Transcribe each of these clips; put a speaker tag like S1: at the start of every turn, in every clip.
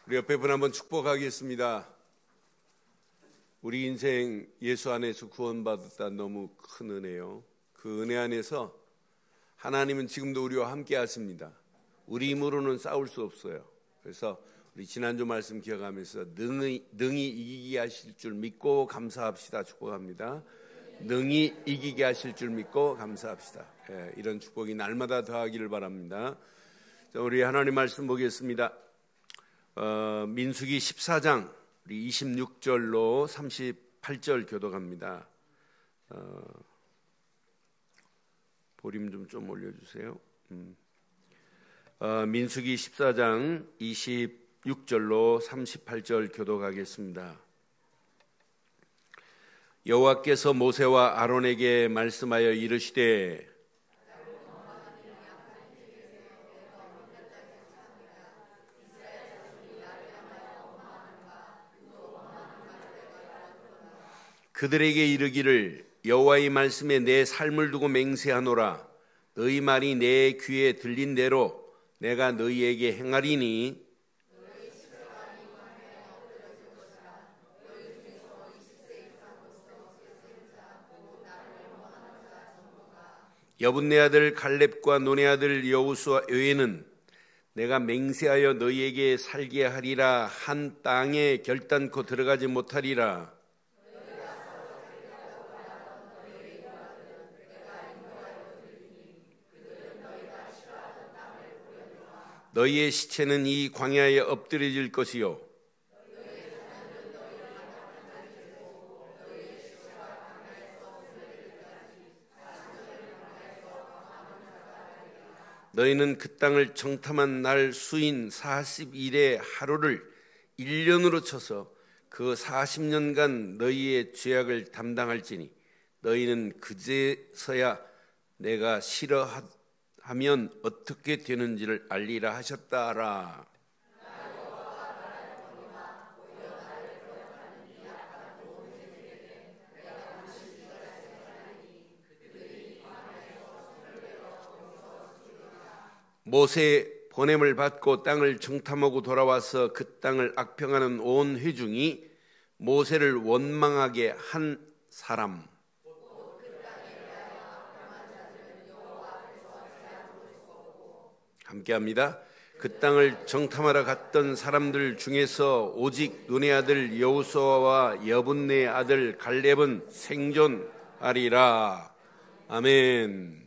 S1: 우리 옆에 분 한번 축복하겠습니다. 우리 인생 예수 안에서 구원받았다는 너무 큰 은혜요. 그 은혜 안에서 하나님은 지금도 우리와 함께 하십니다. 우리 힘으로는 싸울 수 없어요. 그래서 우리 지난주 말씀 기억하면서 능히 이기게 하실 줄 믿고 감사합시다. 축복합니다. 능히 이기게 하실 줄 믿고 감사합시다. 이런 축복이 날마다 더하기를 바랍니다. 자, 우리 하나님 말씀 보겠습니다. 민수기 14장 우리 26절로 38절 교독합니다. 보림 좀 올려주세요. 민수기 14장 26절로 38절 교독하겠습니다. 여호와께서 모세와 아론에게 말씀하여 이르시되 그들에게 이르기를 여호와의 말씀에 내 삶을 두고 맹세하노라. 너희 말이 내 귀에 들린 대로 내가 너희에게 행하리니 여분네 아들 갈렙과 논의 아들 여호수아 외에는 내가 맹세하여 너희에게 살게 하리라 한 땅에 결단코 들어가지 못하리라. 너희의 시체는 이 광야에 엎드려질 것이요 너희는 그 땅을 정탐한 날 수인 40일의 하루를 1년으로 쳐서 그 40년간 너희의 죄악을 담당할지니 너희는 그제서야 내가 싫어하면 어떻게 되는지를 알리라 하셨다라. 모세 보냄을 받고 땅을 정탐하고 돌아와서 그 땅을 악평하는 온 회중이 모세를 원망하게 한 사람. 함께합니다. 그 땅을 정탐하러 갔던 사람들 중에서 오직 눈의 아들 여호수아와 여분네 아들 갈렙은 생존하리라. 아멘.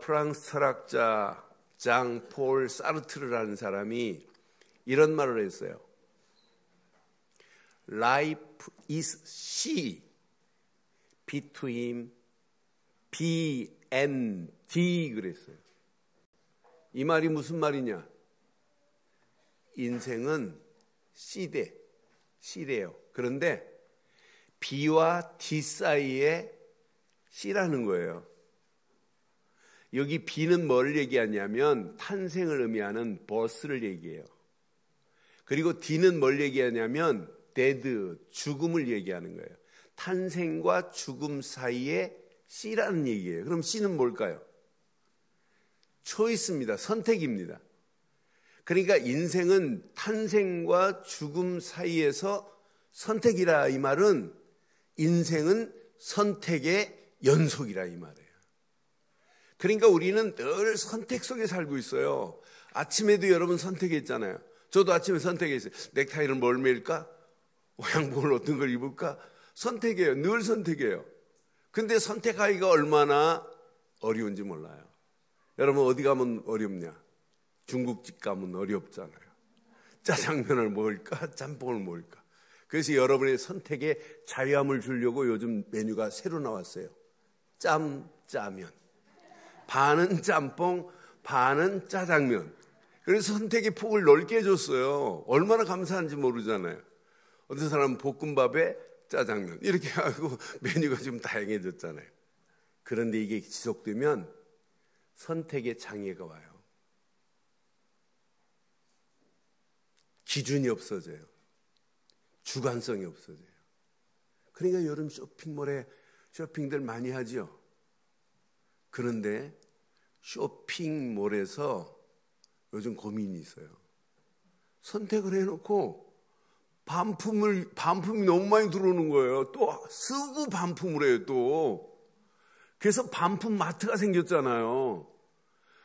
S1: 프랑스 철학자 장 폴 사르트르라는 사람이 이런 말을 했어요. Life is C between B and D 그랬어요. 이 말이 무슨 말이냐? 인생은 C래요. 그런데 B와 D 사이에 C라는 거예요. 여기 B는 뭘 얘기하냐면 탄생을 의미하는 birth를 얘기해요. 그리고 D는 뭘 얘기하냐면 death, 죽음을 얘기하는 거예요. 탄생과 죽음 사이에 C라는 얘기예요. 그럼 C는 뭘까요? 초이스입니다. 선택입니다. 그러니까 인생은 탄생과 죽음 사이에서 선택이라 이 말은 인생은 선택의 연속이라 이 말이에요. 그러니까 우리는 늘 선택 속에 살고 있어요. 아침에도 여러분 선택했잖아요. 저도 아침에 선택했어요. 넥타이를 뭘 매일까? 양복을 어떤 걸 입을까? 선택해요. 늘 선택해요. 근데 선택하기가 얼마나 어려운지 몰라요. 여러분 어디 가면 어렵냐? 중국집 가면 어렵잖아요. 짜장면을 먹을까? 짬뽕을 먹을까? 그래서 여러분의 선택에 자유함을 주려고 요즘 메뉴가 새로 나왔어요. 짜면. 반은 짬뽕, 반은 짜장면. 그래서 선택의 폭을 넓게 해줬어요. 얼마나 감사한지 모르잖아요. 어떤 사람은 볶음밥에 짜장면 이렇게 하고 메뉴가 좀 다양해졌잖아요. 그런데 이게 지속되면 선택의 장애가 와요. 기준이 없어져요. 주관성이 없어져요. 그러니까 여름 쇼핑몰에 쇼핑들 많이 하죠. 그런데 쇼핑몰에서 요즘 고민이 있어요. 선택을 해놓고 반품이 너무 많이 들어오는 거예요. 또 쓰고 반품을 해요, 또. 그래서 반품 마트가 생겼잖아요.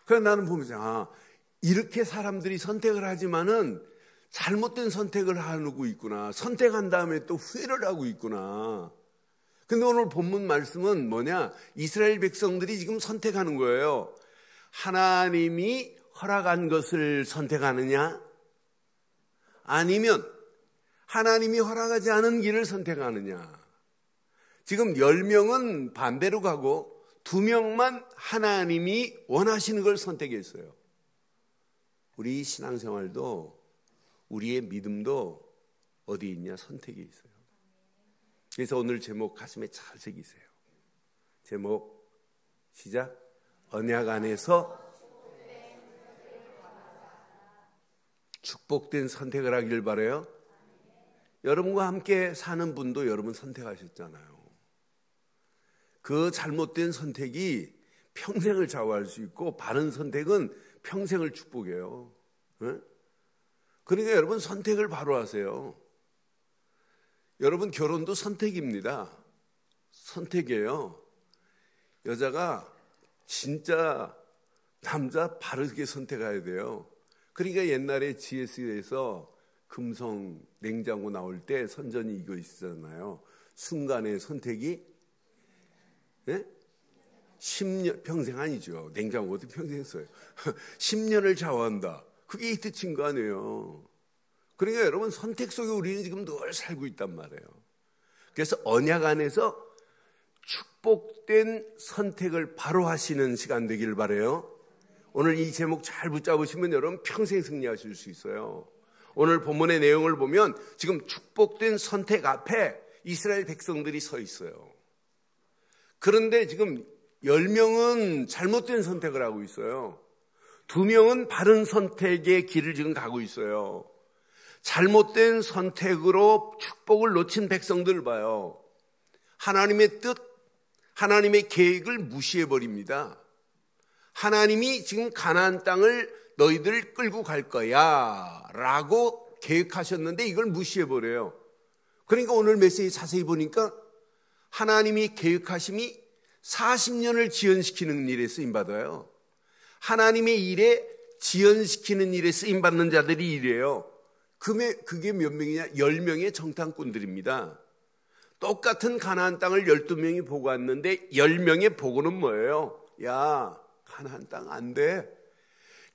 S1: 그래서 나는 보면서, 이렇게 사람들이 선택을 하지만은 잘못된 선택을 하고 있구나. 선택한 다음에 또 후회를 하고 있구나. 근데 오늘 본문 말씀은 뭐냐? 이스라엘 백성들이 지금 선택하는 거예요. 하나님이 허락한 것을 선택하느냐? 아니면 하나님이 허락하지 않은 길을 선택하느냐? 지금 10명은 반대로 가고 2명만 하나님이 원하시는 걸 선택했어요. 우리 신앙생활도 우리의 믿음도 어디 있냐? 선택이 있어요. 그래서 오늘 제목 가슴에 잘 새기세요. 제목 시작. 언약 안에서 축복된 선택을 하길 바라요. 여러분과 함께 사는 분도 여러분 선택하셨잖아요. 그 잘못된 선택이 평생을 좌우할 수 있고 바른 선택은 평생을 축복해요. 그러니까 여러분 선택을 바로 하세요. 여러분 결혼도 선택입니다. 선택이에요. 여자가 진짜 남자 바르게 선택해야 돼요. 그러니까 옛날에 GS에서 금성 냉장고 나올 때 선전이 이거 있었잖아요. 순간의 선택이 10년, 평생 아니죠. 냉장고도 평생 써요. 10년을 좌우한다. 그게 이 뜻인 거 아니에요. 그러니까 여러분 선택 속에 우리는 지금 늘 살고 있단 말이에요. 그래서 언약 안에서 축복된 선택을 바로 하시는 시간 되길 바라요. 오늘 이 제목 잘 붙잡으시면 여러분 평생 승리하실 수 있어요. 오늘 본문의 내용을 보면 지금 축복된 선택 앞에 이스라엘 백성들이 서 있어요. 그런데 지금 10명은 잘못된 선택을 하고 있어요. 2명은 바른 선택의 길을 지금 가고 있어요. 잘못된 선택으로 축복을 놓친 백성들을 봐요. 하나님의 뜻, 하나님의 계획을 무시해버립니다. 하나님이 지금 가나안 땅을 너희들 끌고 갈 거야 라고 계획하셨는데 이걸 무시해버려요. 그러니까 오늘 메시지 자세히 보니까 하나님이 계획하심이 40년을 지연시키는 일에 쓰임받아요. 하나님의 일에 지연시키는 일에 쓰임받는 자들이 이래요. 그게 몇 명이냐? 10명의 정탐꾼들입니다. 똑같은 가나안 땅을 12명이 보고 왔는데 10명의 보고는 뭐예요? 야, 가나안 땅 안 돼.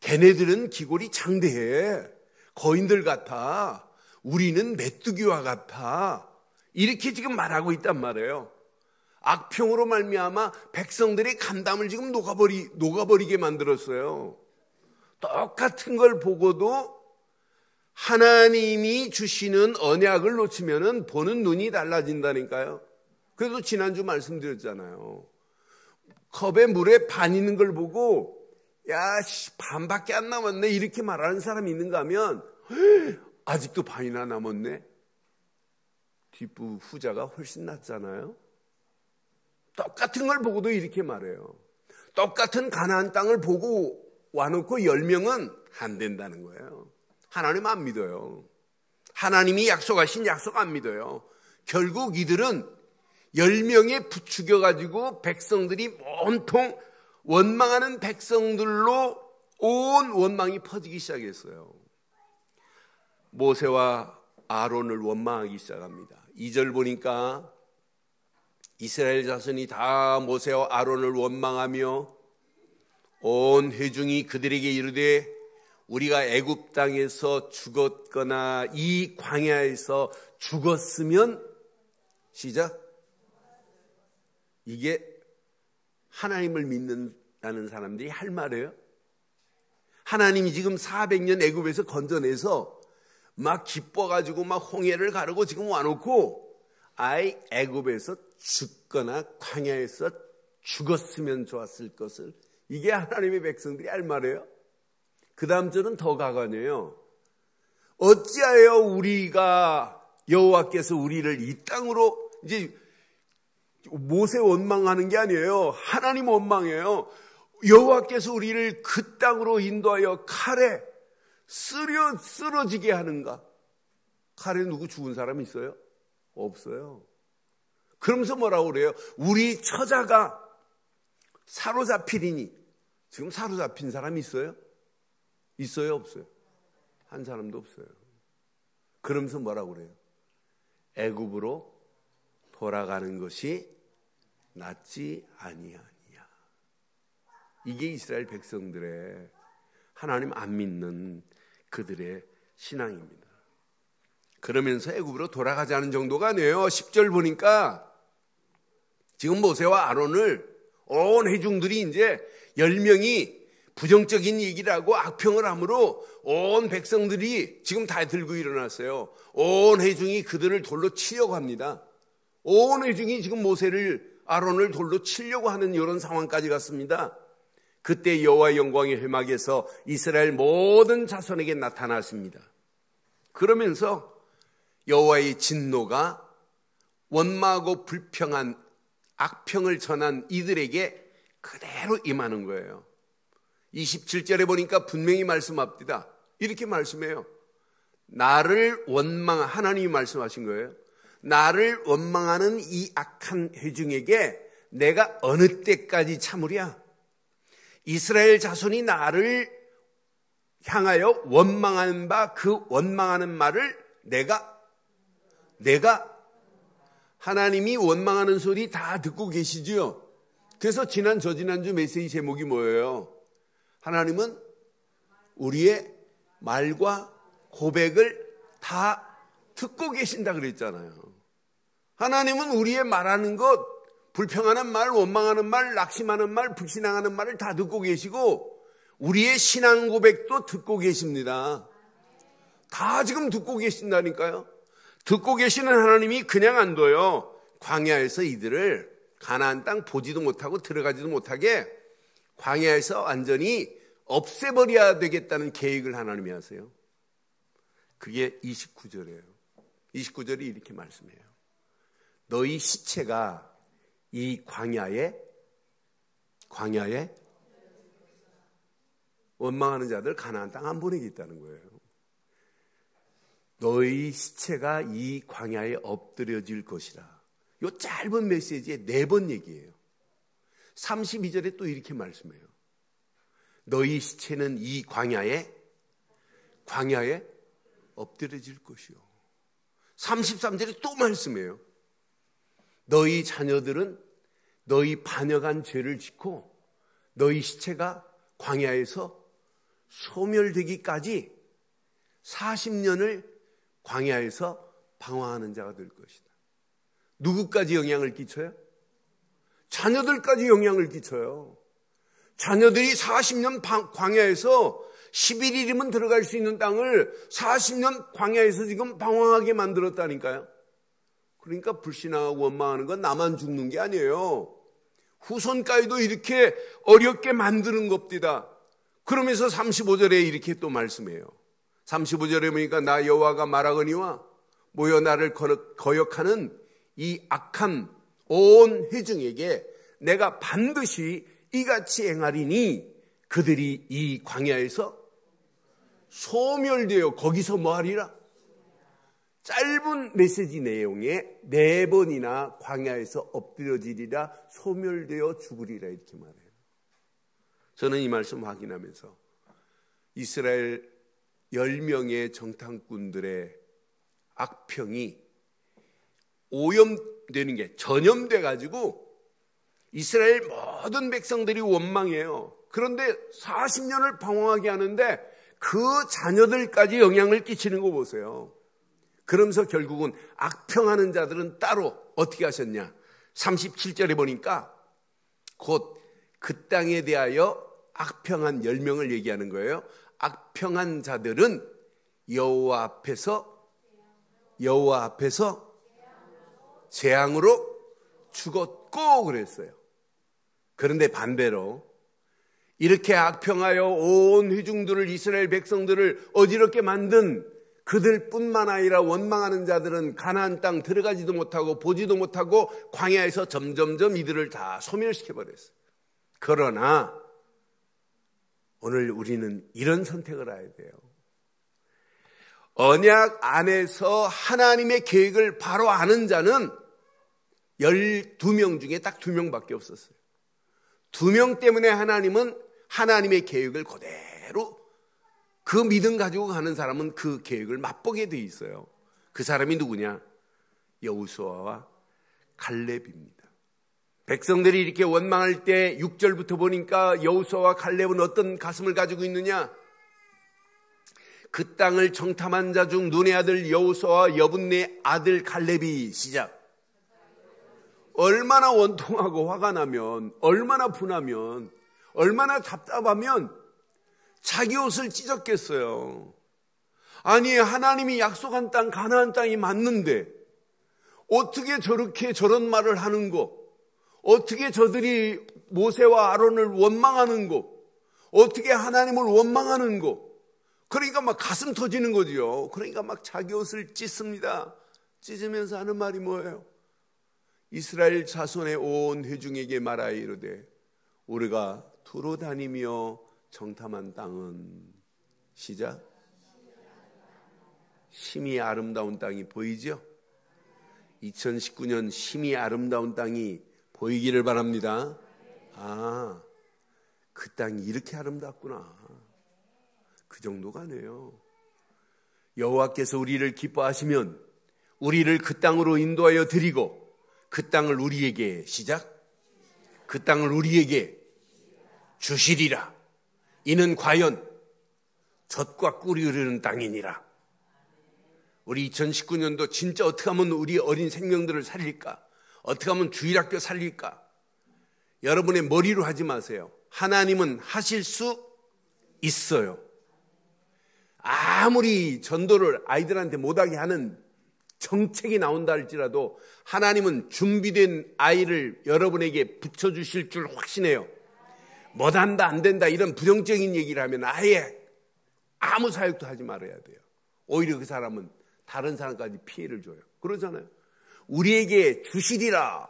S1: 걔네들은 기골이 장대해. 거인들 같아. 우리는 메뚜기와 같아. 이렇게 지금 말하고 있단 말이에요. 악평으로 말미암아 백성들의 간담을 지금 녹아버리게 만들었어요. 똑같은 걸 보고도 하나님이 주시는 언약을 놓치면은 보는 눈이 달라진다니까요. 그래도 지난주 말씀드렸잖아요. 컵에 물에 반 있는 걸 보고 야, 반밖에 안 남았네 이렇게 말하는 사람이 있는가 하면 아직도 반이나 남았네. 뒷부 후자가 훨씬 낫잖아요. 똑같은 걸 보고도 이렇게 말해요. 똑같은 가나안 땅을 보고 와놓고 10명은 안 된다는 거예요. 하나님 안 믿어요. 하나님이 약속하신 약속 안 믿어요. 결국 이들은 10명에 부추겨가지고 백성들이 온통 원망하는 백성들로 온 원망이 퍼지기 시작했어요. 모세와 아론을 원망하기 시작합니다. 2절 보니까 이스라엘 자손이 다 모세와 아론을 원망하며 온 회중이 그들에게 이르되 우리가 애굽 땅에서 죽었거나 이 광야에서 죽었으면 시작. 이게 하나님을 믿는다는 사람들이 할 말이에요. 하나님이 지금 400년 애굽에서 건져내서 막 기뻐가지고 막 홍해를 가르고 지금 와놓고 아이 애굽에서 죽거나 광야에서 죽었으면 좋았을 것을 이게 하나님의 백성들이 할 말이에요. 그 다음 절은 더 가관이에요. 어찌하여 우리가 여호와께서 우리를 이 땅으로 이제 모세 원망하는 게 아니에요. 하나님 원망해요. 여호와께서 우리를 그 땅으로 인도하여 칼에 쓰러지게 하는가? 칼에 누구 죽은 사람 있어요? 없어요. 그러면서 뭐라고 그래요? 우리 처자가 사로잡히리니. 지금 사로잡힌 사람 있어요? 있어요? 없어요? 한 사람도 없어요. 그러면서 뭐라고 그래요? 애굽으로 돌아가는 것이 낫지 아니하니야. 이게 이스라엘 백성들의 하나님 안 믿는 그들의 신앙입니다. 그러면서 애굽으로 돌아가자는 정도가 아니에요. 10절 보니까 지금 모세와 아론을 온 회중들이 이제 10명이 부정적인 얘기를 하고 악평을 함으로 온 백성들이 지금 다 들고 일어났어요. 온 회중이 그들을 돌로 치려고 합니다. 온 회중이 지금 모세를 아론을 돌로 치려고 하는 이런 상황까지 갔습니다. 그때 여호와의 영광이 회막에서 이스라엘 모든 자손에게 나타났습니다. 그러면서 여호와의 진노가 원망하고 불평한 악평을 전한 이들에게 그대로 임하는 거예요. 27절에 보니까 분명히 말씀합니다. 이렇게 말씀해요. 나를 하나님이 말씀하신 거예요. 나를 원망하는 이 악한 회중에게 내가 어느 때까지 참으랴? 이스라엘 자손이 나를 향하여 원망하는 바 그 원망하는 말을 내가 하나님이 원망하는 소리 다 듣고 계시죠? 그래서 저지난주 메시지 제목이 뭐예요? 하나님은 우리의 말과 고백을 다 듣고 계신다 그랬잖아요. 하나님은 우리의 말하는 것, 불평하는 말, 원망하는 말, 낙심하는 말, 불신앙하는 말을 다 듣고 계시고 우리의 신앙 고백도 듣고 계십니다. 다 지금 듣고 계신다니까요. 듣고 계시는 하나님이 그냥 안 둬요. 광야에서 이들을 가나안 땅 보지도 못하고 들어가지도 못하게 광야에서 완전히 없애버려야 되겠다는 계획을 하나님이 하세요. 그게 29절이에요. 29절이 이렇게 말씀해요. 너희 시체가 이 광야에 원망하는 자들 가나안 땅 안 보내겠다는 거예요. 너희 시체가 이 광야에 엎드려질 것이라. 이 짧은 메시지에 4번 얘기해요. 32절에 또 이렇게 말씀해요. 너희 시체는 이 광야에 엎드려질 것이요. 33절에 또 말씀해요. 너희 자녀들은 너희 반역한 죄를 짓고 너희 시체가 광야에서 소멸되기까지 40년을 광야에서 방황하는 자가 될 것이다. 누구까지 영향을 끼쳐요? 자녀들까지 영향을 끼쳐요. 자녀들이 40년 광야에서 11일이면 들어갈 수 있는 땅을 40년 광야에서 지금 방황하게 만들었다니까요. 그러니까 불신앙하고 원망하는 건 나만 죽는 게 아니에요. 후손까지도 이렇게 어렵게 만드는 겁니다. 그러면서 35절에 이렇게 또 말씀해요. 35절에 보니까 나 여호와가 말하거니와 모여 나를 거역하는 이 악한 온 회중에게 내가 반드시 이같이 행하리니 그들이 이 광야에서 소멸되어 거기서 뭐하리라? 짧은 메시지 내용에 4번이나 광야에서 엎드려지리라, 소멸되어 죽으리라 이렇게 말해요. 저는 이 말씀 확인하면서 이스라엘 10명의 정탐꾼들의 악평이 오염되는 게 전염돼 가지고 이스라엘 모든 백성들이 원망해요. 그런데 40년을 방황하게 하는데 그 자녀들까지 영향을 끼치는 거 보세요. 그러면서 결국은 악평하는 자들은 따로 어떻게 하셨냐? 37절에 보니까 곧 그 땅에 대하여 악평한 10명을 얘기하는 거예요. 악평한 자들은 여호와 앞에서 재앙으로 죽었고 그랬어요. 그런데 반대로 이렇게 악평하여 온 회중들을, 이스라엘 백성들을 어지럽게 만든 그들뿐만 아니라 원망하는 자들은 가나안 땅 들어가지도 못하고 보지도 못하고 광야에서 점점점 이들을 다 소멸시켜버렸어요. 그러나 오늘 우리는 이런 선택을 해야 돼요. 언약 안에서 하나님의 계획을 바로 아는 자는 12명 중에 딱 2명밖에 없었어요. 2명 때문에 하나님은 하나님의 계획을 그대로 그 믿음 가지고 가는 사람은 그 계획을 맛보게 돼 있어요. 그 사람이 누구냐? 여호수아와 갈렙입니다. 백성들이 이렇게 원망할 때 6절부터 보니까 여호수아와 갈렙은 어떤 가슴을 가지고 있느냐? 그 땅을 정탐한 자 중 눈의 아들 여호수아와 여분네 아들 갈렙이 시작. 얼마나 원통하고 화가 나면, 얼마나 분하면, 얼마나 답답하면 자기 옷을 찢었겠어요. 아니, 하나님이 약속한 땅 가나안 땅이 맞는데 어떻게 저렇게 저런 말을 하는 거? 어떻게 저들이 모세와 아론을 원망하는 거? 어떻게 하나님을 원망하는 거? 그러니까 막 가슴 터지는 거지요. 그러니까 막 자기 옷을 찢습니다. 찢으면서 하는 말이 뭐예요? 이스라엘 자손의 온 회중에게 말하여 이르되 우리가 두루 다니며 정탐한 땅은 시작. 심히 아름다운 땅이 보이죠? 2019년 심히 아름다운 땅이 보이기를 바랍니다. 아, 그 땅이 이렇게 아름답구나. 그 정도가 아니에요. 여호와께서 우리를 기뻐하시면 우리를 그 땅으로 인도하여 드리고 그 땅을 우리에게 시작. 그 땅을 우리에게 주시리라. 이는 과연 젖과 꿀이 흐르는 땅이니라. 우리 2019년도 진짜 어떻게 하면 우리 어린 생명들을 살릴까? 어떻게 하면 주일학교 살릴까? 여러분의 머리로 하지 마세요. 하나님은 하실 수 있어요. 아무리 전도를 아이들한테 못하게 하는 정책이 나온다 할지라도 하나님은 준비된 아이를 여러분에게 붙여주실 줄 확신해요. 못한다 안 된다 이런 부정적인 얘기를 하면 아예 아무 사역도 하지 말아야 돼요. 오히려 그 사람은 다른 사람까지 피해를 줘요. 그러잖아요. 우리에게 주시리라.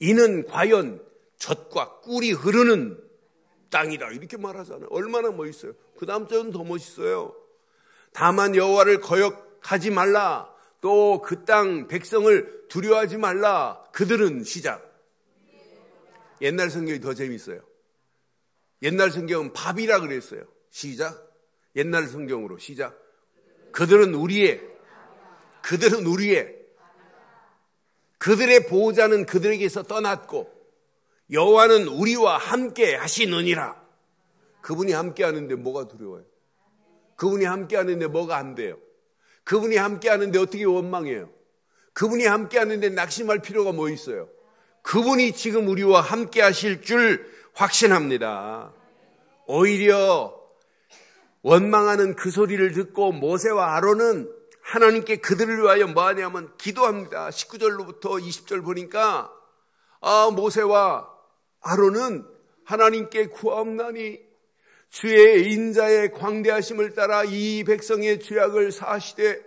S1: 이는 과연 젖과 꿀이 흐르는 땅이다. 이렇게 말하잖아요. 얼마나 멋있어요. 그 다음 절은 더 멋있어요. 다만 여호와를 거역하지 말라. 또 그 땅 백성을 두려워하지 말라. 그들은 시작. 옛날 성경이 더 재밌어요. 옛날 성경은 밥이라 그랬어요. 시작. 옛날 성경으로 시작. 그들은 우리의 그들의 보호자는 그들에게서 떠났고 여호와는 우리와 함께 하시느니라. 그분이 함께 하는데 뭐가 두려워요? 그분이 함께 하는데 뭐가 안 돼요? 그분이 함께 하는데 어떻게 원망해요? 그분이 함께 하는데 낙심할 필요가 뭐 있어요? 그분이 지금 우리와 함께 하실 줄 확신합니다. 오히려 원망하는 그 소리를 듣고 모세와 아론은 하나님께 그들을 위하여 뭐 하냐면 기도합니다. 19절로부터 20절 보니까 모세와 아론은 하나님께 구하옵나니 주의 인자의 광대하심을 따라 이 백성의 죄악을 사하시되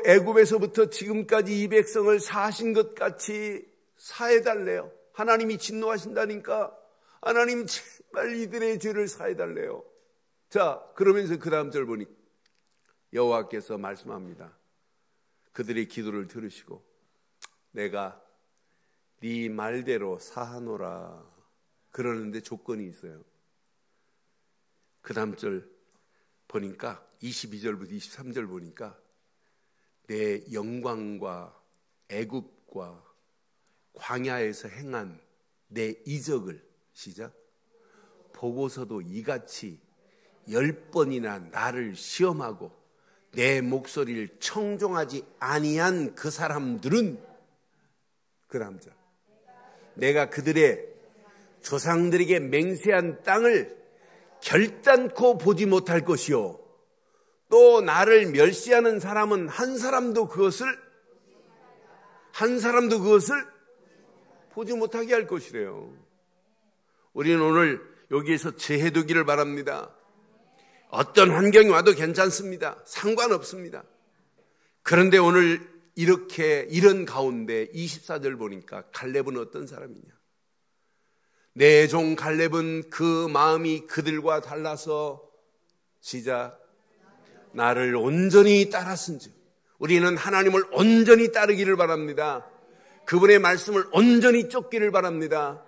S1: 애굽에서부터 지금까지 이 백성을 사하신 것 같이 사해달래요. 하나님이 진노하신다니까 하나님 제발 이들의 죄를 사해달래요. 자, 그러면서 그 다음 절 보니 여호와께서 말씀합니다. 그들의 기도를 들으시고 내가 네 말대로 사하노라. 그러는데 조건이 있어요. 그 다음 절 보니까 22절부터 23절 보니까 내 영광과 애굽과 광야에서 행한 내 이적을 시작. 보고서도 이같이 10번이나 나를 시험하고 내 목소리를 청종하지 아니한 그 사람들은 그 남자 내가 그들의 조상들에게 맹세한 땅을 결단코 보지 못할 것이요 또 나를 멸시하는 사람은 한 사람도 그것을 보지 못하게 할 것이래요. 우리는 오늘 여기에서 제해두기를 바랍니다. 어떤 환경이 와도 괜찮습니다. 상관없습니다. 그런데 오늘 이런 가운데 24절 보니까 갈렙은 어떤 사람이냐? 내 종 갈렙은 그 마음이 그들과 달라서 시작. 나를 온전히 따랐은즉, 우리는 하나님을 온전히 따르기를 바랍니다. 그분의 말씀을 온전히 쫓기를 바랍니다.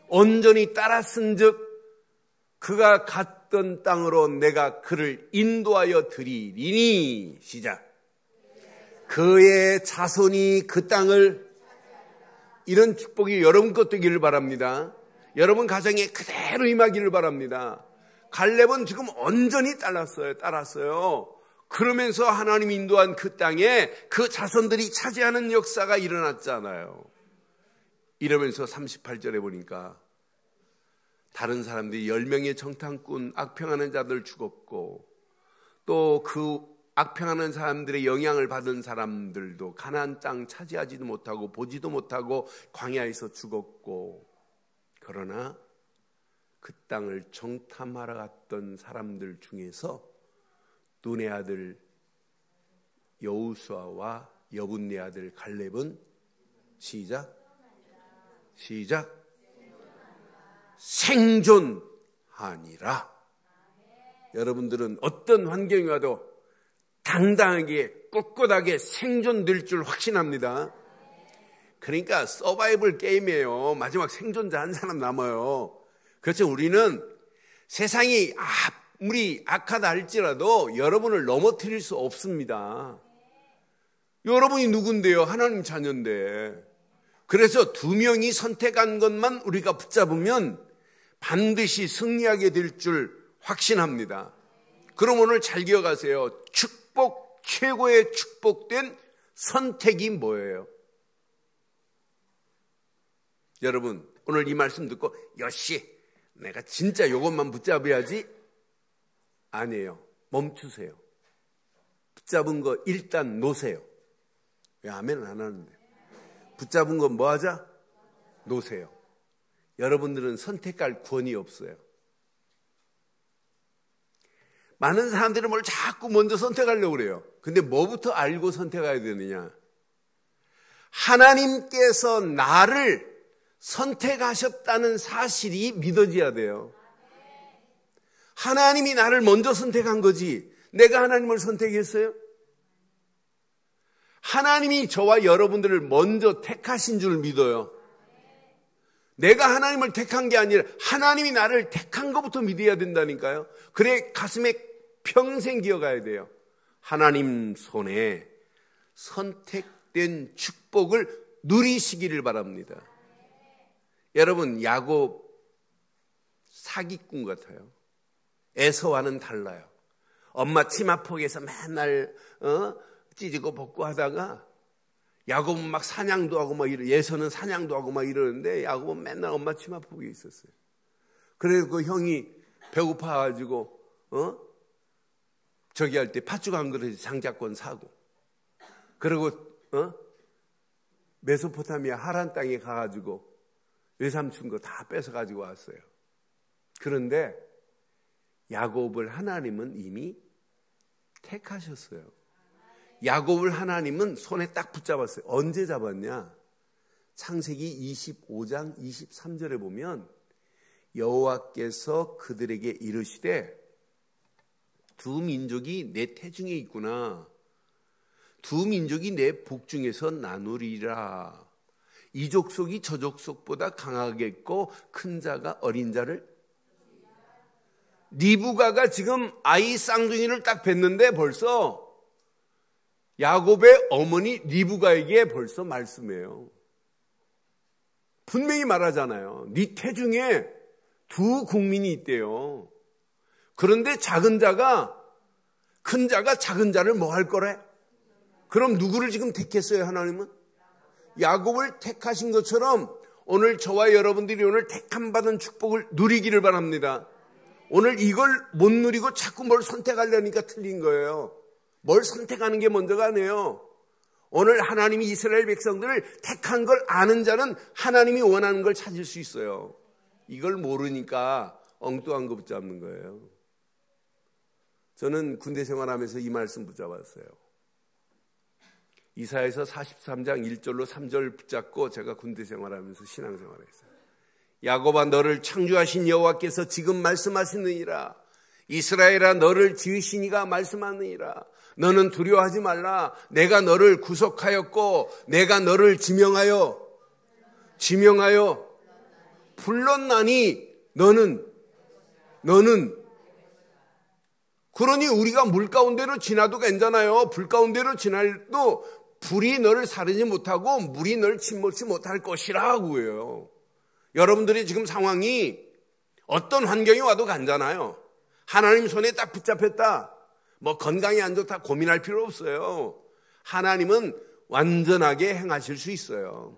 S1: 온전히 따랐은즉 그가 갔던 땅으로 내가 그를 인도하여 드리리니. 시작. 그의 자손이 그 땅을, 이런 축복이 여러분 것 되기를 바랍니다. 여러분 가정에 그대로 임하기를 바랍니다. 갈렙은 지금 온전히 따랐어요. 그러면서 하나님 인도한 그 땅에 그 자손들이 차지하는 역사가 일어났잖아요. 이러면서 38절에 보니까 다른 사람들이 10명의 정탐꾼 악평하는 자들 죽었고, 또 그 악평하는 사람들의 영향을 받은 사람들도 가나안 땅 차지하지도 못하고 보지도 못하고 광야에서 죽었고, 그러나 그 땅을 정탐하러 갔던 사람들 중에서 눈의 아들 여호수아와 여분네 아들 갈렙은 시작 생존하니라. 여러분들은 어떤 환경이 와도 당당하게 꿋꿋하게 생존될 줄 확신합니다. 그러니까 서바이벌 게임이에요. 마지막 생존자 한 사람 남아요. 그렇죠. 우리는 세상이 아무리 악하다 할지라도 여러분을 넘어뜨릴 수 없습니다. 여러분이 누군데요? 하나님 자녀인데. 그래서 2명이 선택한 것만 우리가 붙잡으면 반드시 승리하게 될 줄 확신합니다. 그럼 오늘 잘 기억하세요. 축복, 최고의 축복된 선택이 뭐예요? 여러분, 오늘 이 말씀 듣고 역시 내가 진짜 이것만 붙잡아야지. 아니에요. 멈추세요. 붙잡은 거 일단 놓으세요. 왜 아멘은 안 하는데? 붙잡은 건 뭐 하자? 놓으세요. 여러분들은 선택할 권위 없어요. 많은 사람들은 뭘 자꾸 먼저 선택하려고 그래요. 근데 뭐부터 알고 선택해야 되느냐? 하나님께서 나를 선택하셨다는 사실이 믿어져야 돼요. 하나님이 나를 먼저 선택한 거지 내가 하나님을 선택했어요? 하나님이 저와 여러분들을 먼저 택하신 줄 믿어요. 내가 하나님을 택한 게 아니라 하나님이 나를 택한 것부터 믿어야 된다니까요. 그래 가슴에 평생 기어가야 돼요. 하나님 손에 선택된 축복을 누리시기를 바랍니다. 여러분, 야곱 사기꾼 같아요. 에서와는 달라요. 엄마 치마폭에서 맨날 찢고 벗고 하다가 야곱은 막 사냥도 하고 막 예서는 사냥도 하고 막 이러는데 야곱은 맨날 엄마 치마폭에 있었어요. 그래서 그 형이 배고파가지고 저기 할 때 팥죽 한 그릇 장자권 사고, 그리고 메소포타미아 하란 땅에 가가지고 외삼촌 거 다 뺏어가지고 왔어요. 그런데 야곱을 하나님은 이미 택하셨어요. 야곱을 하나님은 손에 딱 붙잡았어요. 언제 잡았냐? 창세기 25장 23절에 보면 여호와께서 그들에게 이르시되 두 민족이 내 태중에 있구나. 두 민족이 내 복중에서 나누리라. 이 족속이 저 족속보다 강하겠고 큰 자가 어린 자를. 리브가가 지금 아이 쌍둥이를 딱 뵀는데 벌써 야곱의 어머니 리브가에게 벌써 말씀해요. 분명히 말하잖아요. 네 태중에 두 국민이 있대요. 그런데 작은 자가 큰 자가 작은 자를 뭐 할 거래? 그럼 누구를 지금 택했어요? 하나님은 야곱을 택하신 것처럼 오늘 저와 여러분들이 오늘 택함받은 축복을 누리기를 바랍니다. 오늘 이걸 못 누리고 자꾸 뭘 선택하려니까 틀린 거예요. 뭘 선택하는 게 먼저가 아니에요. 오늘 하나님이 이스라엘 백성들을 택한 걸 아는 자는 하나님이 원하는 걸 찾을 수 있어요. 이걸 모르니까 엉뚱한 거 붙잡는 거예요. 저는 군대 생활하면서 이 말씀 붙잡았어요. 이사야서 43장 1절로 3절 붙잡고 제가 군대 생활하면서 신앙생활을 했어요. 야곱아, 너를 창조하신 여호와께서 지금 말씀하시느니라. 이스라엘아 너를 지으신 이가 말씀하느니라. 너는 두려워하지 말라. 내가 너를 구속하였고 내가 너를 지명하여 불렀나니 너는 그러니 우리가 물 가운데로 지나도 괜찮아요. 불 가운데로 지나도 불이 너를 사르지 못하고 물이 너를 침몰치 못할 것이라고요. 여러분들이 지금 상황이 어떤 환경이 와도 괜찮아요. 하나님 손에 딱 붙잡혔다. 뭐 건강이 안 좋다 고민할 필요 없어요. 하나님은 완전하게 행하실 수 있어요.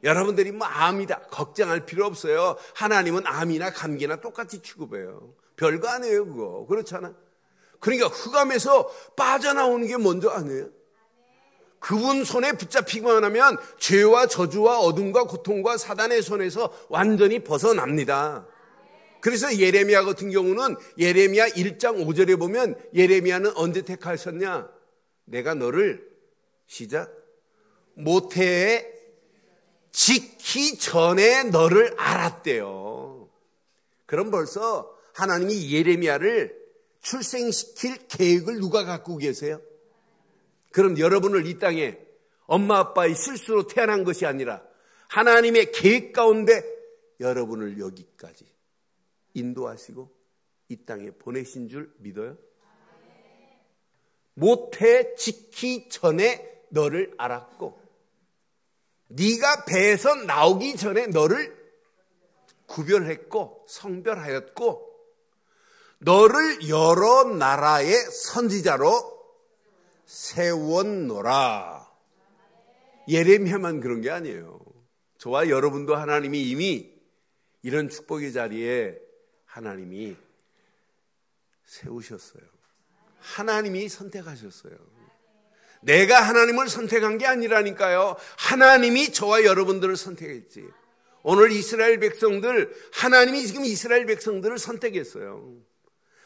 S1: 여러분들이 뭐 암이다 걱정할 필요 없어요. 하나님은 암이나 감기나 똑같이 취급해요. 별거 아니에요 그거. 그렇잖아. 그러니까 흑암에서 빠져나오는 게 먼저 아니에요. 그분 손에 붙잡히기만 하면 죄와 저주와 어둠과 고통과 사단의 손에서 완전히 벗어납니다. 그래서 예레미야 같은 경우는 예레미야 1장 5절에 보면 예레미야는 언제 택하셨냐? 내가 너를 시작 모태에 짓기 전에 너를 알았대요. 그럼 벌써 하나님이 예레미야를 출생시킬 계획을 누가 갖고 계세요? 그럼 여러분을 이 땅에 엄마 아빠의 실수로 태어난 것이 아니라 하나님의 계획 가운데 여러분을 여기까지 인도하시고 이 땅에 보내신 줄 믿어요? 모태 짓기 전에 너를 알았고 네가 배에서 나오기 전에 너를 구별했고 성별하였고 너를 여러 나라의 선지자로 세웠노라. 예레미야만 그런 게 아니에요. 저와 여러분도 하나님이 이미 이런 축복의 자리에 하나님이 세우셨어요. 하나님이 선택하셨어요. 내가 하나님을 선택한 게 아니라니까요. 하나님이 저와 여러분들을 선택했지. 오늘 이스라엘 백성들, 하나님이 지금 이스라엘 백성들을 선택했어요.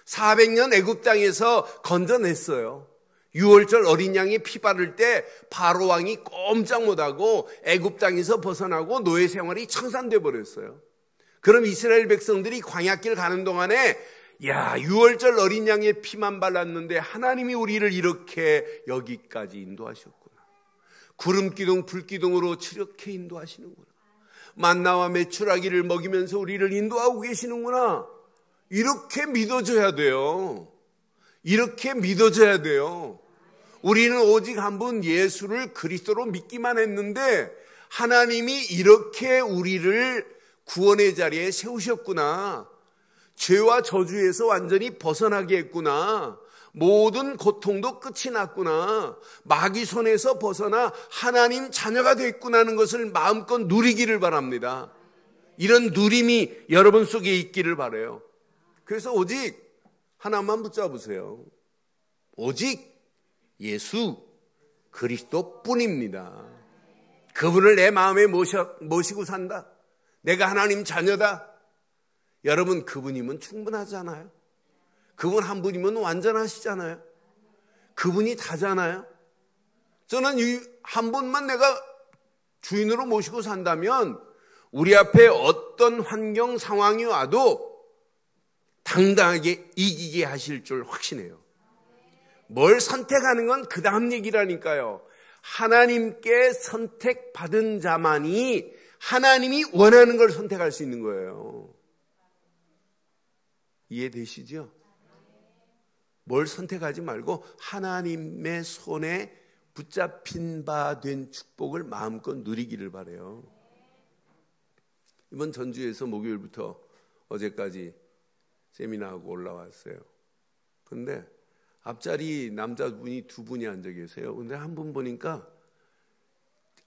S1: 400년 애굽 땅에서 건져냈어요. 6월절 어린 양이 피 바를 때 바로 왕이 꼼짝 못하고 애굽 땅에서 벗어나고 노예 생활이 청산돼 버렸어요. 그럼 이스라엘 백성들이 광야길 가는 동안에 6월절 어린 양의 피만 발랐는데 하나님이 우리를 이렇게 여기까지 인도하셨구나. 구름기둥 불기둥으로 이렇게 인도하시는구나. 만나와 메추라기를 먹이면서 우리를 인도하고 계시는구나. 이렇게 믿어져야 돼요. 이렇게 믿어져야 돼요. 우리는 오직 한 분 예수를 그리스도로 믿기만 했는데 하나님이 이렇게 우리를 구원의 자리에 세우셨구나. 죄와 저주에서 완전히 벗어나게 했구나. 모든 고통도 끝이 났구나. 마귀 손에서 벗어나 하나님 자녀가 됐구나는 것을 마음껏 누리기를 바랍니다. 이런 누림이 여러분 속에 있기를 바라요. 그래서 오직 하나만 붙잡으세요. 오직 예수 그리스도뿐입니다. 그분을 내 마음에 모시고 산다. 내가 하나님 자녀다. 여러분 그분이면 충분하잖아요. 그분 한 분이면 완전하시잖아요. 그분이 다잖아요. 저는 이 한 분만 내가 주인으로 모시고 산다면 우리 앞에 어떤 환경 상황이 와도 당당하게 이기게 하실 줄 확신해요. 뭘 선택하는 건 그 다음 얘기라니까요. 하나님께 선택받은 자만이 하나님이 원하는 걸 선택할 수 있는 거예요. 이해되시죠? 뭘 선택하지 말고 하나님의 손에 붙잡힌 바 된 축복을 마음껏 누리기를 바라요. 이번 전주에서 목요일부터 어제까지 세미나하고 올라왔어요. 근데 앞자리 남자분이 두 분이 앉아 계세요. 근데 한 분 보니까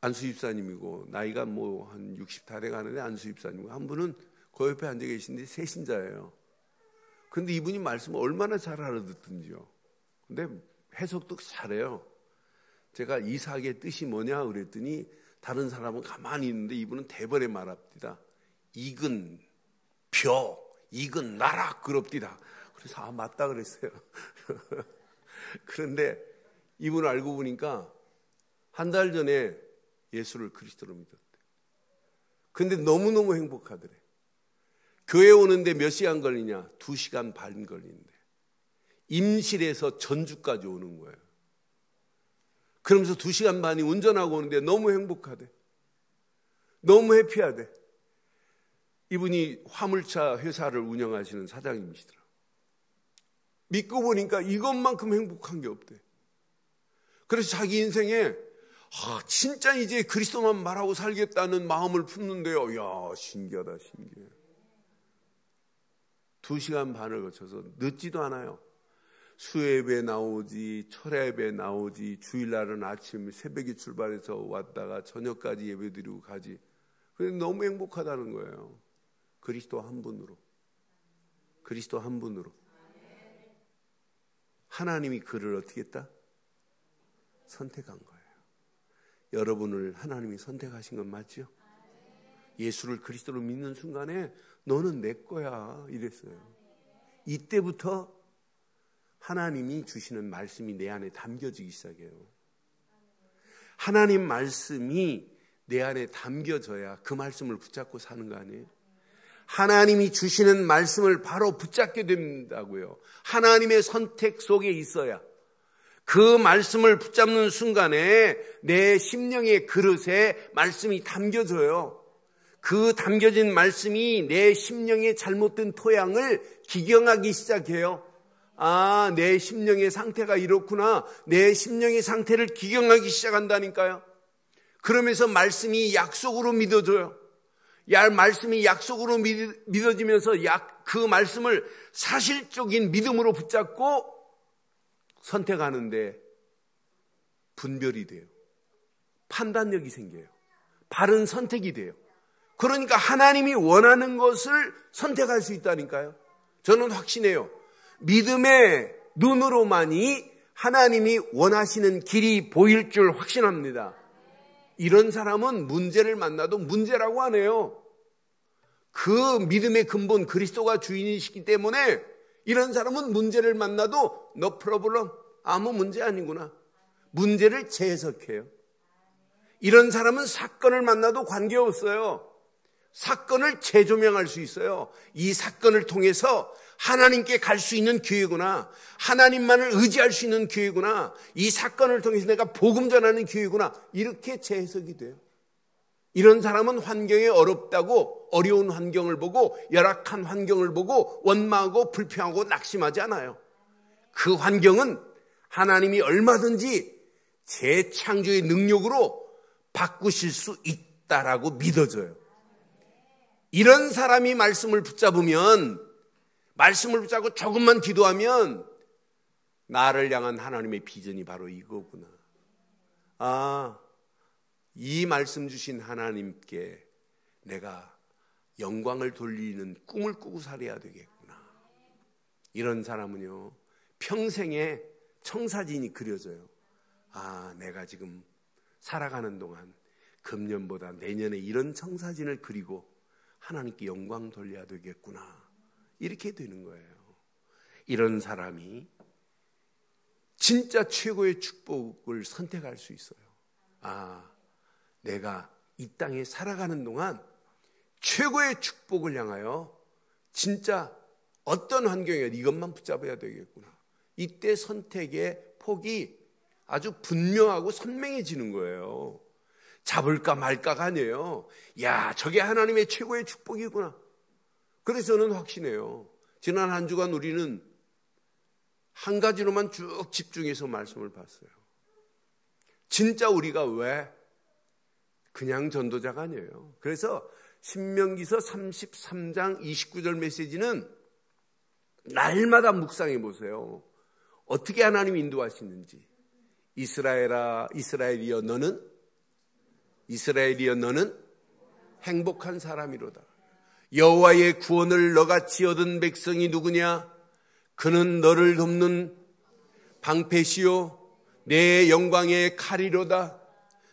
S1: 안수 집사님이고 나이가 뭐 한 60 다 돼가는데 안수 집사님이고 한 분은 그 옆에 앉아 계신데 세신자예요. 근데 이분이 말씀을 얼마나 잘 알아듣든지요. 근데 해석도 잘해요. 제가 이 사학의 뜻이 뭐냐 그랬더니 다른 사람은 가만히 있는데 이분은 대번에 말합니다. 익은 벼, 익은 나락 그럽디다. 그래서 맞다 그랬어요. 그런데 이분을 알고 보니까 한 달 전에 예수를 그리스도로 믿었대. 근데 너무너무 행복하더래. 교회 오는데 몇 시간 걸리냐? 2시간 반 걸리는데. 임실에서 전주까지 오는 거예요. 그러면서 2시간 반이 운전하고 오는데 너무 행복하대. 너무 해피하대. 이분이 화물차 회사를 운영하시는 사장님이시더라. 믿고 보니까 이것만큼 행복한 게 없대. 그래서 자기 인생에 진짜 이제 그리스도만 말하고 살겠다는 마음을 품는데요. 이야, 신기하다, 신기해. 2시간 반을 거쳐서 늦지도 않아요. 수예배 나오지, 철야배 나오지, 주일날은 아침 새벽에 출발해서 왔다가 저녁까지 예배드리고 가지. 그런데 너무 행복하다는 거예요. 그리스도 한 분으로. 그리스도 한 분으로. 하나님이 그를 어떻게 했다? 선택한 거예요. 여러분을 하나님이 선택하신 건 맞죠? 예수를 그리스도로 믿는 순간에 너는 내 거야 이랬어요. 이때부터 하나님이 주시는 말씀이 내 안에 담겨지기 시작해요. 하나님 말씀이 내 안에 담겨져야 그 말씀을 붙잡고 사는 거 아니에요? 하나님이 주시는 말씀을 바로 붙잡게 된다고요. 하나님의 선택 속에 있어야 그 말씀을 붙잡는 순간에 내 심령의 그릇에 말씀이 담겨져요. 그 담겨진 말씀이 내 심령의 잘못된 토양을 기경하기 시작해요. 아, 내 심령의 상태가 이렇구나. 내 심령의 상태를 기경하기 시작한다니까요. 그러면서 말씀이 약속으로 믿어져요. 말씀이 약속으로 믿어지면서 그 말씀을 사실적인 믿음으로 붙잡고 선택하는데 분별이 돼요. 판단력이 생겨요. 바른 선택이 돼요. 그러니까 하나님이 원하는 것을 선택할 수 있다니까요. 저는 확신해요. 믿음의 눈으로만이 하나님이 원하시는 길이 보일 줄 확신합니다. 이런 사람은 문제를 만나도 문제라고 안 해요. 그 믿음의 근본 그리스도가 주인이시기 때문에 이런 사람은 문제를 만나도 no problem, 아무 문제 아니구나. 문제를 재해석해요. 이런 사람은 사건을 만나도 관계없어요. 사건을 재조명할 수 있어요. 이 사건을 통해서 하나님께 갈 수 있는 기회구나. 하나님만을 의지할 수 있는 기회구나. 이 사건을 통해서 내가 복음 전하는 기회구나. 이렇게 재해석이 돼요. 이런 사람은 환경이 어렵다고 어려운 환경을 보고 열악한 환경을 보고 원망하고 불평하고 낙심하지 않아요. 그 환경은 하나님이 얼마든지 재창조의 능력으로 바꾸실 수 있다라고 믿어져요. 이런 사람이 말씀을 붙잡으면, 말씀을 붙잡고 조금만 기도하면 나를 향한 하나님의 비전이 바로 이거구나. 아, 이 말씀 주신 하나님께 내가 영광을 돌리는 꿈을 꾸고 살아야 되겠구나. 이런 사람은요, 평생에 청사진이 그려져요. 아, 내가 지금 살아가는 동안 금년보다 내년에 이런 청사진을 그리고 하나님께 영광 돌려야 되겠구나. 이렇게 되는 거예요. 이런 사람이 진짜 최고의 축복을 선택할 수 있어요. 아, 내가 이 땅에 살아가는 동안 최고의 축복을 향하여 진짜 어떤 환경이어도 이것만 붙잡아야 되겠구나. 이때 선택의 폭이 아주 분명하고 선명해지는 거예요. 잡을까 말까가 아니에요. 야, 저게 하나님의 최고의 축복이구나. 그래서 저는 확신해요. 지난 한 주간 우리는 한 가지로만 쭉 집중해서 말씀을 봤어요. 진짜 우리가 왜 그냥 전도자가 아니에요. 그래서 신명기서 33장 29절 메시지는 날마다 묵상해 보세요. 어떻게 하나님이 인도하시는지. 이스라엘이여 너는 행복한 사람이로다. 여호와의 구원을 너같이 얻은 백성이 누구냐? 그는 너를 돕는 방패시요 내 영광의 칼이로다.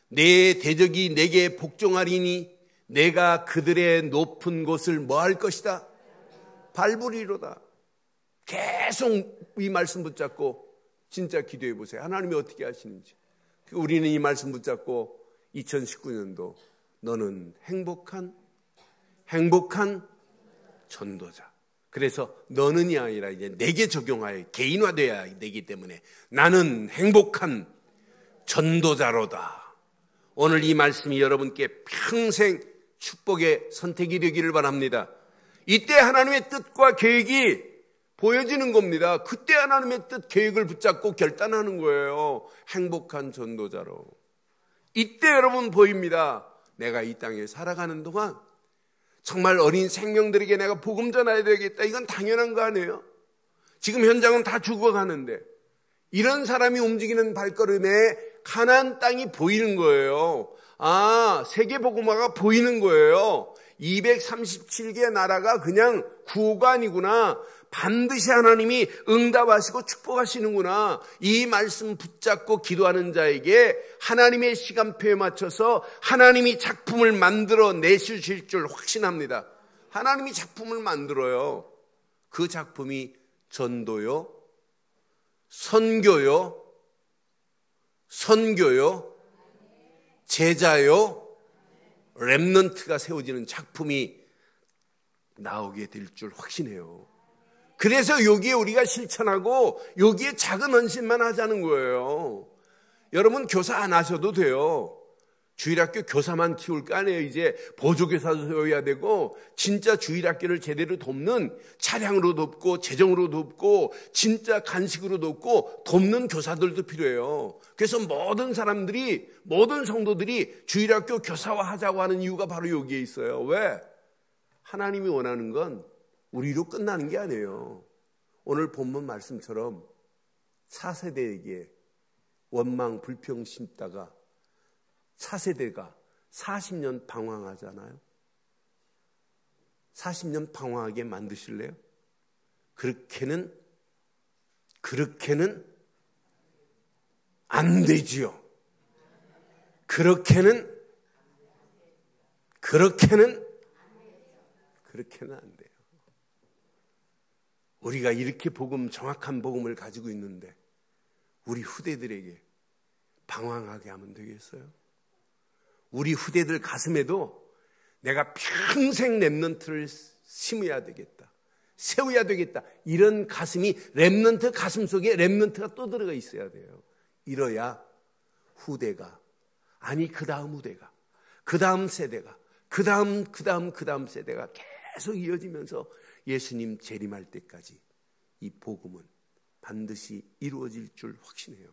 S1: 내 대적이 내게 복종하리니 내가 그들의 높은 곳을 뭐 할 것이다? 밟으리로다. 계속 이 말씀 붙잡고 진짜 기도해 보세요. 하나님이 어떻게 하시는지. 우리는 이 말씀 붙잡고 2019년도 너는 행복한 전도자. 그래서 너는이 아니라 이제 내게 적용하여 개인화되어야 되기 때문에 나는 행복한 전도자로다. 오늘 이 말씀이 여러분께 평생 축복의 선택이 되기를 바랍니다. 이때 하나님의 뜻과 계획이 보여지는 겁니다. 그때 하나님의 뜻, 계획을 붙잡고 결단하는 거예요. 행복한 전도자로. 이때 여러분 보입니다. 내가 이 땅에 살아가는 동안 정말 어린 생명들에게 내가 복음 전해야 되겠다. 이건 당연한 거 아니에요? 지금 현장은 다 죽어가는데 이런 사람이 움직이는 발걸음에 가나안 땅이 보이는 거예요. 아, 세계 복음화가 보이는 거예요. 237개 나라가 그냥 구호가 아니구나. 반드시 하나님이 응답하시고 축복하시는구나. 이 말씀 붙잡고 기도하는 자에게 하나님의 시간표에 맞춰서 하나님이 작품을 만들어 내실 줄 확신합니다. 하나님이 작품을 만들어요. 그 작품이 전도요, 선교요, 제자요, 렘넌트가 세워지는 작품이 나오게 될 줄 확신해요. 그래서 여기에 우리가 실천하고 여기에 작은 헌신만 하자는 거예요. 여러분 교사 안 하셔도 돼요. 주일학교 교사만 키울 거 아니에요. 이제 보조교사도 세워야 되고 진짜 주일학교를 제대로 돕는 차량으로 돕고 재정으로 돕고 진짜 간식으로 돕고 돕는 교사들도 필요해요. 그래서 모든 사람들이 모든 성도들이 주일학교 교사화하자고 하는 이유가 바로 여기에 있어요. 왜? 하나님이 원하는 건 우리로 끝나는 게 아니에요. 오늘 본문 말씀처럼 4세대에게 원망 불평 심다가 4세대가 40년 방황하잖아요. 40년 방황하게 만드실래요? 그렇게는 안 되지요. 그렇게는 안 돼요. 우리가 이렇게 정확한 복음을 가지고 있는데 우리 후대들에게 방황하게 하면 되겠어요? 우리 후대들 가슴에도 내가 평생 렘넌트를 심어야 되겠다, 세워야 되겠다, 이런 가슴이 렘넌트 가슴 속에 렘넌트가 또 들어가 있어야 돼요. 이뤄야 후대가, 아니 그 다음 후대가, 그 다음 세대가, 그 다음 세대가 계속 이어지면서 예수님 재림할 때까지 이 복음은 반드시 이루어질 줄 확신해요.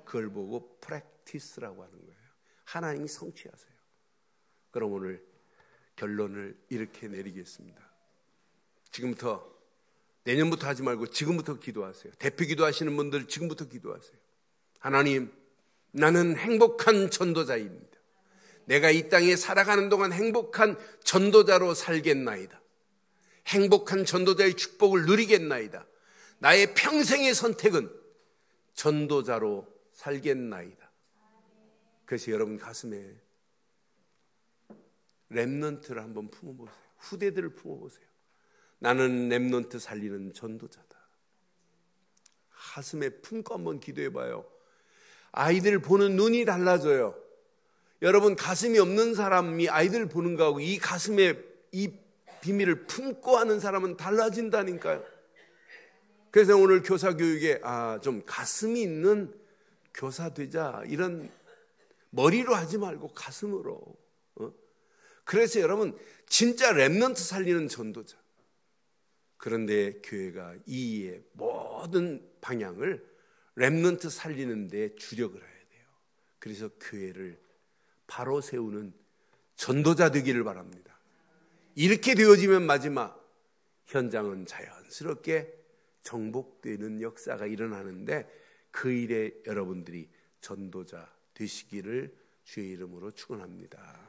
S1: 그걸 보고 프랙티스라고 하는 거예요. 하나님이 성취하세요. 그럼 오늘 결론을 이렇게 내리겠습니다. 지금부터, 내년부터 하지 말고 지금부터 기도하세요. 대표 기도하시는 분들 지금부터 기도하세요. 하나님, 나는 행복한 전도자입니다. 내가 이 땅에 살아가는 동안 행복한 전도자로 살겠나이다. 행복한 전도자의 축복을 누리겠나이다. 나의 평생의 선택은 전도자로 살겠나이다. 그래서 여러분 가슴에 렘넌트를 한번 품어보세요. 후대들을 품어보세요. 나는 렘넌트 살리는 전도자다. 가슴에 품고 한번 기도해봐요. 아이들 보는 눈이 달라져요. 여러분 가슴이 없는 사람이 아이들 보는 거하고 이 가슴에 이 비밀을 품고 하는 사람은 달라진다니까요. 그래서 오늘 교사 교육에 좀 가슴이 있는 교사 되자, 이런 머리로 하지 말고 가슴으로. 그래서 여러분 진짜 렘넌트 살리는 전도자. 그런데 교회가 이의 모든 방향을 렘넌트 살리는 데 주력을 해야 돼요. 그래서 교회를 바로 세우는 전도자 되기를 바랍니다. 이렇게 되어지면 마지막 현장은 자연스럽게 정복되는 역사가 일어나는데 그 일에 여러분들이 전도자 되시기를 주의 이름으로 축원합니다.